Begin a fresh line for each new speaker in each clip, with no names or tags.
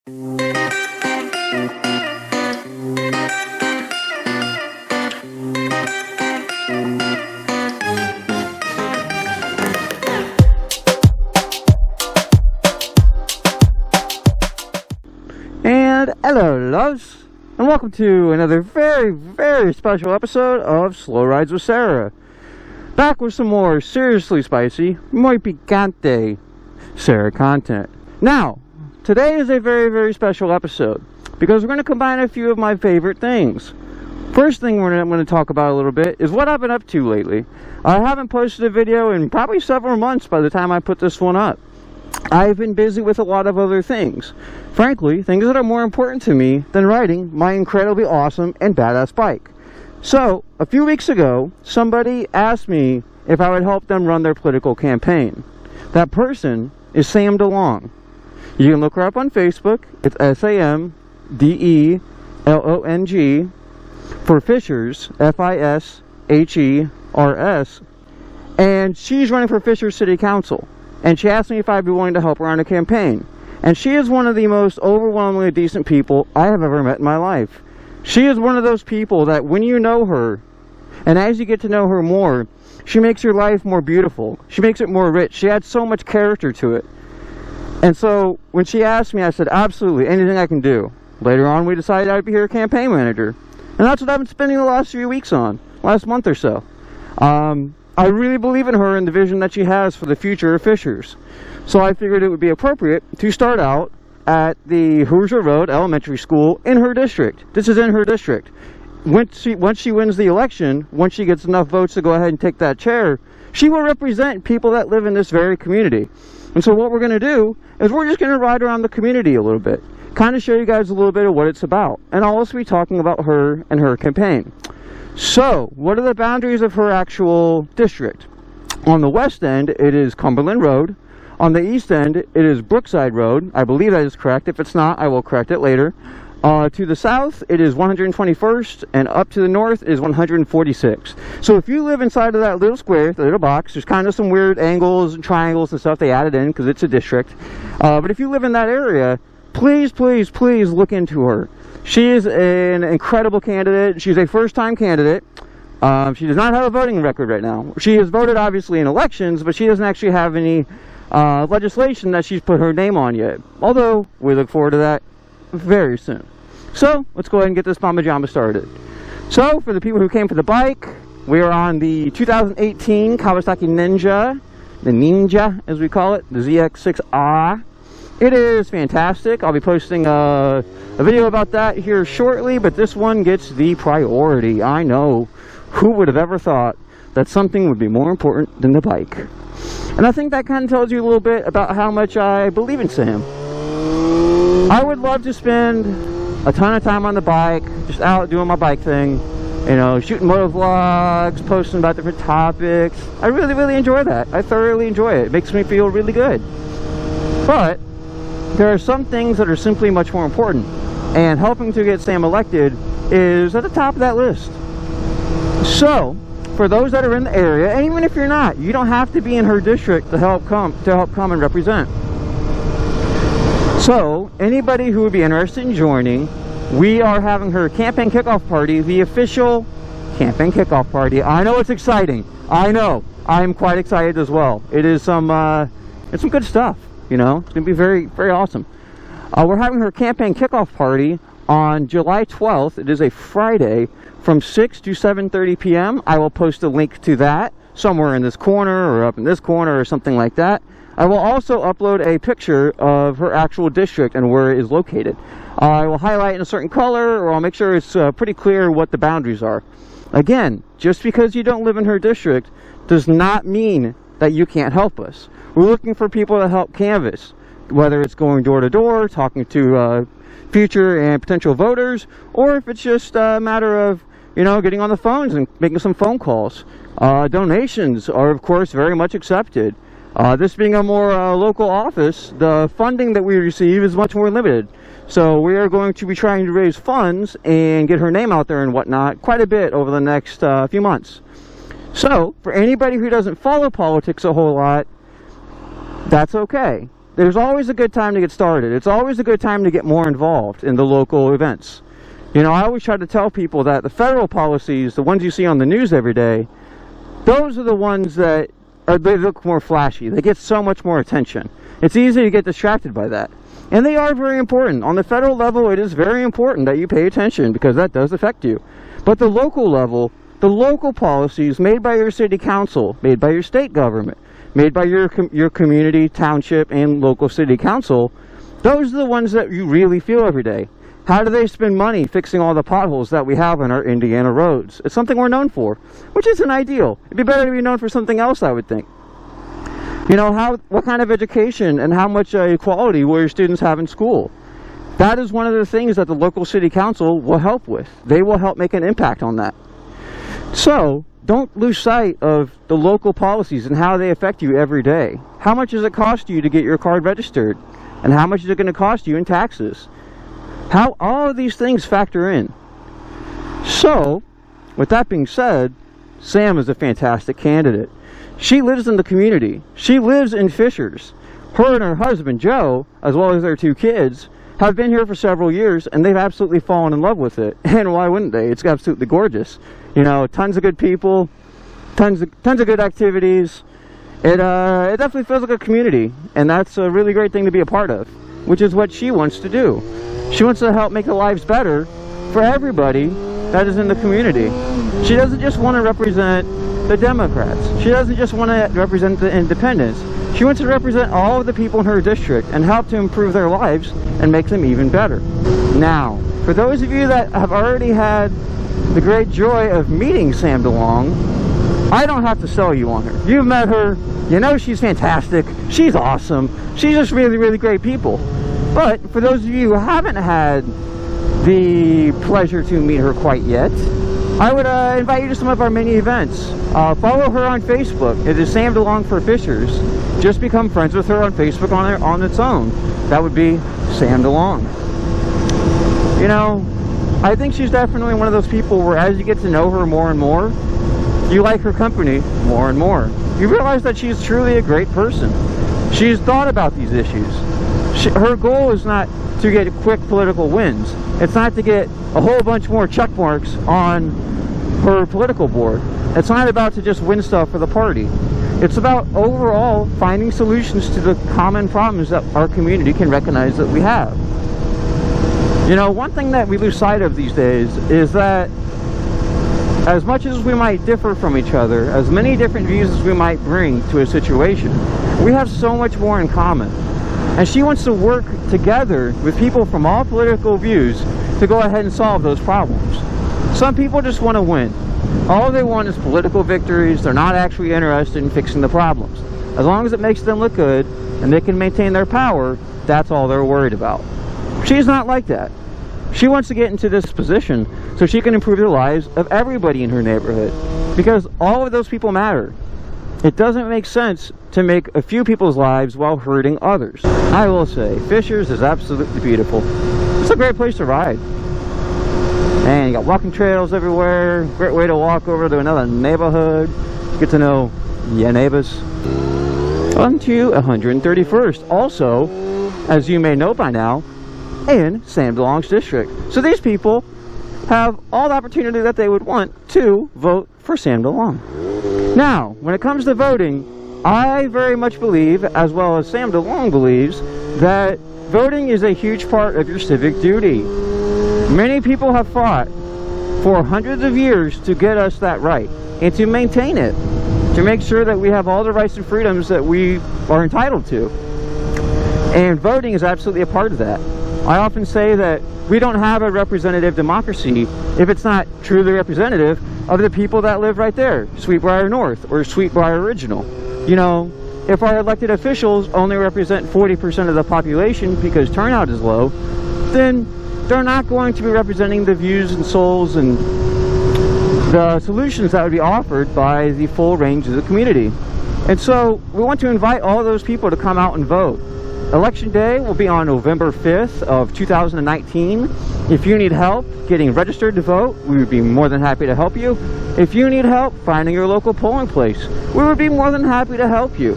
And hello loves, and welcome to another very special episode of Slow Rides with Sarah. Back with some more seriously spicy, muy picante Sarah content. Now, today is a very special episode because we're going to combine a few of my favorite things. First thing I'm going to talk about a little bit is what I've been up to lately. I haven't posted a video in probably several months by the time I put this one up. I've been busy with a lot of other things. Frankly, things that are more important to me than riding my incredibly awesome and badass bike. So, a few weeks ago, somebody asked me if I would help them run their political campaign. That person is Sam DeLong. You can look her up on Facebook. It's SAMDELONG for Fishers, FISHERS, and she's running for Fishers City Council. And she asked me if I'd be willing to help her on a campaign. And she is one of the most overwhelmingly decent people I have ever met in my life. She is one of those people that when you know her, and as you get to know her more, she makes your life more beautiful. She makes it more rich. She adds so much character to it. And so, when she asked me, I said, absolutely, anything I can do. Later on, we decided I'd be her campaign manager. And that's what I've been spending the last few weeks on, last month or so. I really believe in her and the vision that she has for the future of Fishers. So I figured it would be appropriate to start out at the Hoosier Road Elementary School in her district. This is in her district. Once she wins the election, once she gets enough votes to go ahead and take that chair, she will represent people that live in this very community. And so what we're going to do is we're just going to ride around the community a little bit, kind of show you guys a little bit of what it's about. And I'll also be talking about her and her campaign. So, what are the boundaries of her actual district? On the west end, it is Cumberland Road. On the east end, it is Brookside Road. I believe that is correct. If it's not, I will correct it later. To the south, it is 121st, and up to the north is 146. So if you live inside of that little square, the little box, there's kind of some weird angles and triangles and stuff they added in because it's a district. But if you live in that area, please look into her. She is an incredible candidate. She's a first-time candidate. She does not have a voting record right now. She has voted, obviously, in elections, but she doesn't actually have any legislation that she's put her name on yet. Although, we look forward to that very soon. So, let's go ahead and get this Mama Jamba started. So, for the people who came for the bike, we are on the 2018 Kawasaki Ninja, the Ninja, as we call it, the ZX6R. It is fantastic. I'll be posting a video about that here shortly, but this one gets the priority. I know. Who would have ever thought that something would be more important than the bike? And I think that kind of tells you a little bit about how much I believe in Sam. I would love to spend a ton of time on the bike, just out doing my bike thing, you know, shooting moto vlogs, posting about different topics. I really enjoy that. I thoroughly enjoy it. It makes me feel really good. But there are some things that are simply much more important, and helping to get Sam elected is at the top of that list. So, for those that are in the area, and even if you're not, you don't have to be in her district to help come and represent. So, anybody who would be interested in joining, we are having her campaign kickoff party, the official campaign kickoff party. I know it's exciting. I know. I'm quite excited as well. It is it's some good stuff. You know, it's going to be very awesome. We're having her campaign kickoff party on July 12th. It is a Friday from 6 to 7:30 p.m. I will post a link to that somewhere in this corner or up in this corner or something like that. I will also upload a picture of her actual district and where it is located. I will highlight in a certain color, or I'll make sure it's pretty clear what the boundaries are. Again, just because you don't live in her district does not mean that you can't help us. We're looking for people to help canvass, whether it's going door to door, talking to future and potential voters, or if it's just a matter of, you know, getting on the phones and making some phone calls. Donations are, of course, very much accepted. This being a more local office, the funding that we receive is much more limited. So we are going to be trying to raise funds and get her name out there and whatnot quite a bit over the next few months. So, for anybody who doesn't follow politics a whole lot, that's okay. there's always a good time to get started. It's always a good time to get more involved in the local events. You know, I always try to tell people that the federal policies, the ones you see on the news every day, those are the ones that they look more flashy. They get so much more attention. It's easy to get distracted by that. And they are very important. On the federal level, it is very important that you pay attention because that does affect you. But the local level, the local policies made by your city council, made by your state government, made by your community, township, and local city council, those are the ones that you really feel every day. How do they spend money fixing all the potholes that we have on our Indiana roads? It's something we're known for, which isn't ideal. It'd be better to be known for something else, I would think. You know, what kind of education and how much equality will your students have in school? That is one of the things that the local city council will help with. They will help make an impact on that. So, don't lose sight of the local policies and how they affect you every day. How much does it cost you to get your card registered? And how much is it going to cost you in taxes? How all of these things factor in. So, with that being said, Sam is a fantastic candidate. She lives in the community. She lives in Fishers. Her and her husband, Joe, as well as their 2 kids, have been here for several years, and they've absolutely fallen in love with it. And why wouldn't they? It's absolutely gorgeous. You know, tons of good people, tons of good activities. It definitely feels like a community, and that's a really great thing to be a part of, which is what she wants to do. She wants to help make the lives better for everybody that is in the community. She doesn't just want to represent the Democrats. She doesn't just want to represent the independents. She wants to represent all of the people in her district and help to improve their lives and make them even better. Now, for those of you that have already had the great joy of meeting Sam DeLong, I don't have to sell you on her. You've met her. You know she's fantastic. She's awesome. She's just really, really great people. But for those of you who haven't had the pleasure to meet her quite yet, I would invite you to some of our mini events. Follow her on Facebook. It is Sam DeLong for Fishers. Just become friends with her on Facebook on its own. That would be Sam DeLong. You know, I think she's definitely one of those people where as you get to know her more and more, you like her company more and more. You realize that she's truly a great person. She's thought about these issues. Her goal is not to get quick political wins. It's not to get a whole bunch more check marks on her political board. It's not about to just win stuff for the party. It's about overall finding solutions to the common problems that our community can recognize that we have. You know, one thing that we lose sight of these days is that as much as we might differ from each other, as many different views as we might bring to a situation, we have so much more in common. And she wants to work together with people from all political views to go ahead and solve those problems. Some people just want to win. All they want is political victories. They're not actually interested in fixing the problems. As long as it makes them look good and they can maintain their power, that's all they're worried about. She's not like that. She wants to get into this position so she can improve the lives of everybody in her neighborhood, because all of those people matter. It doesn't make sense to make a few people's lives while hurting others. I will say, Fishers is absolutely beautiful. It's a great place to ride. And you got walking trails everywhere. Great way to walk over to another neighborhood. Get to know your neighbors. On to 131st. Also, as you may know by now, in Sam DeLong's district. So these people have all the opportunity that they would want to vote for Sam DeLong. Now, when it comes to voting, I very much believe, as well as Sam DeLong believes, that voting is a huge part of your civic duty. Many people have fought for hundreds of years to get us that right and to maintain it, to make sure that we have all the rights and freedoms that we are entitled to. And voting is absolutely a part of that. I often say that we don't have a representative democracy if it's not truly representative of the people that live right there, Sweetbriar North or Sweetbriar Original. You know, if our elected officials only represent 40% of the population because turnout is low, then they're not going to be representing the views and souls and the solutions that would be offered by the full range of the community. And so we want to invite all those people to come out and vote. Election day will be on November 5th of 2019. If you need help getting registered to vote, we would be more than happy to help you. If you need help finding your local polling place, we would be more than happy to help you.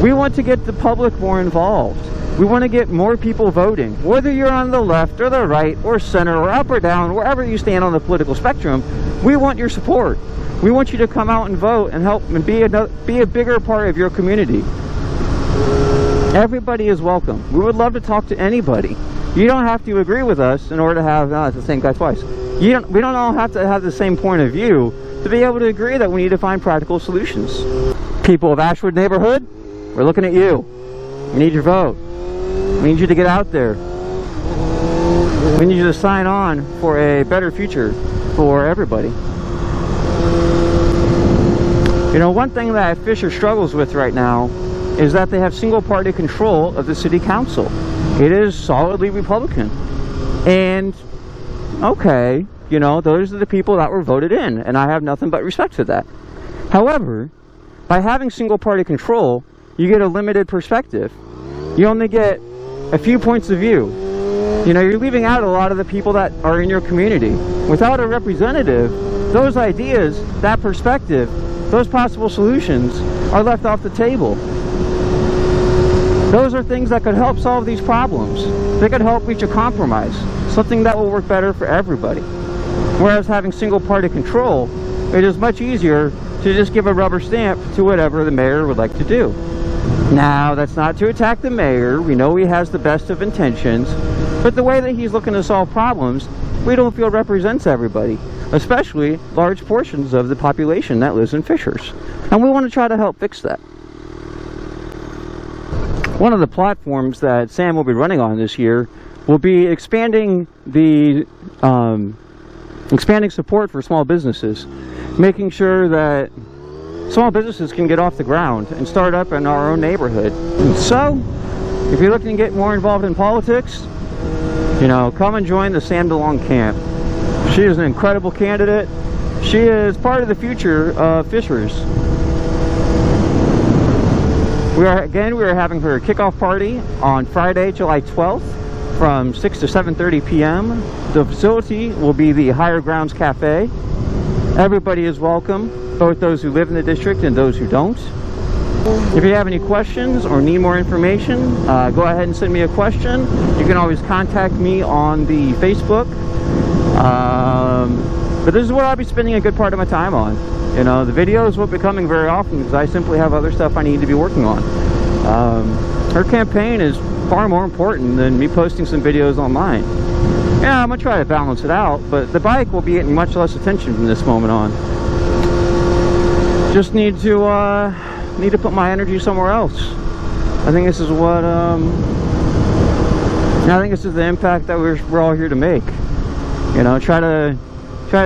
We want to get the public more involved. We want to get more people voting. Whether you're on the left or the right or center or up or down, wherever you stand on the political spectrum, we want your support. We want you to come out and vote and help and be a bigger part of your community. Everybody is welcome. We would love to talk to anybody. You don't have to agree with us in order to have, no, it's the same guy twice. We don't all have to have the same point of view to be able to agree that we need to find practical solutions. People of Ashwood neighborhood, we're looking at you. We need your vote. We need you to get out there. We need you to sign on for a better future for everybody. You know, one thing that Fisher struggles with right now is that they have single-party control of the city council. It is solidly Republican. And, okay, you know, those are the people that were voted in, and I have nothing but respect for that. However, by having single-party control, you get a limited perspective. You only get a few points of view. You know, you're leaving out a lot of the people that are in your community. Without a representative, those ideas, that perspective, those possible solutions are left off the table. Those are things that could help solve these problems. They could help reach a compromise, something that will work better for everybody. Whereas having single-party control, it is much easier to just give a rubber stamp to whatever the mayor would like to do. Now, that's not to attack the mayor. We know he has the best of intentions, but the way that he's looking to solve problems, we don't feel represents everybody, especially large portions of the population that lives in Fishers. And we want to try to help fix that. One of the platforms that Sam will be running on this year will be expanding support for small businesses, making sure that small businesses can get off the ground and start up in our own neighborhood. And so, if you're looking to get more involved in politics, you know, come and join the Sam DeLong camp. She is an incredible candidate. She is part of the future of Fishers. We are having her kickoff party on Friday, July 12th from 6 to 7:30 p.m. The facility will be the Higher Grounds Cafe. Everybody is welcome, both those who live in the district and those who don't. If you have any questions or need more information, go ahead and send me a question. You can always contact me on the Facebook. But this is what I'll be spending a good part of my time on. You know, the videos won't be coming very often because I simply have other stuff I need to be working on. Her campaign is far more important than me posting some videos online. Yeah, I'm going to try to balance it out, but the bike will be getting much less attention from this moment on. Just need to put my energy somewhere else. I think this is what I think this is the impact that we're all here to make. You know, try to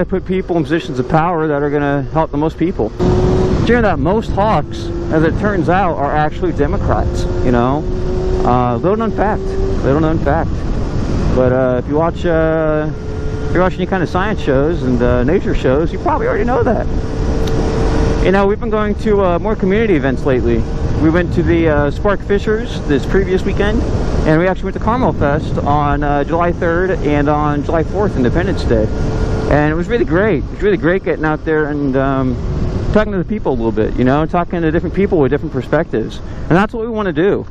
put people in positions of power that are going to help the most people. Sure that most hawks, as it turns out, are actually Democrats. You know, little known fact. But if you watch any kind of science shows and nature shows, you probably already know that. You know, we've been going to more community events lately. We went to the Spark Fishers this previous weekend, and we actually went to Carmel Fest on July 3rd and on July 4th, Independence Day. And it was really great. It was really great getting out there and talking to the people a little bit, you know, talking to different people with different perspectives. And that's what we want to do.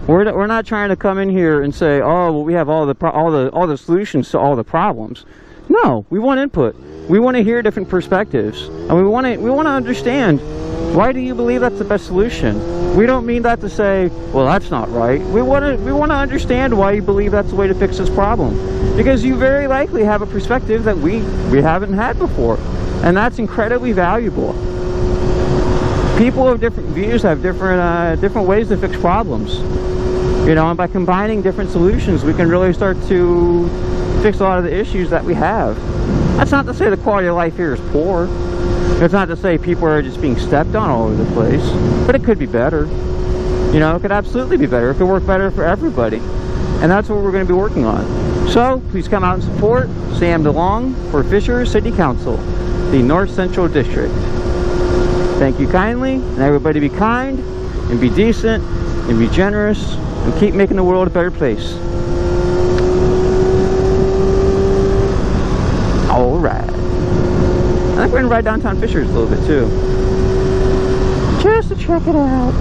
We're not trying to come in here and say, oh, well, we have all the solutions to all the problems. No, we want input. We want to hear different perspectives, and we want to understand, why do you believe that's the best solution? We don't mean that to say, well, that's not right. We want to understand why you believe that's the way to fix this problem, because you very likely have a perspective that we haven't had before, and that's incredibly valuable. People of different views have different ways to fix problems, you know, and by combining different solutions, we can really start to fix a lot of the issues that we have. That's not to say the quality of life here is poor. It's not to say people are just being stepped on all over the place, but it could be better. You know, it could absolutely be better. It could work better for everybody, and that's what we're going to be working on. So please come out and support Sam DeLong for Fishers City Council, the North Central District. Thank you kindly, and everybody be kind and be decent and be generous and keep making the world a better place. Alright. I think we're going to ride downtown Fishers a little bit too, just to check it out.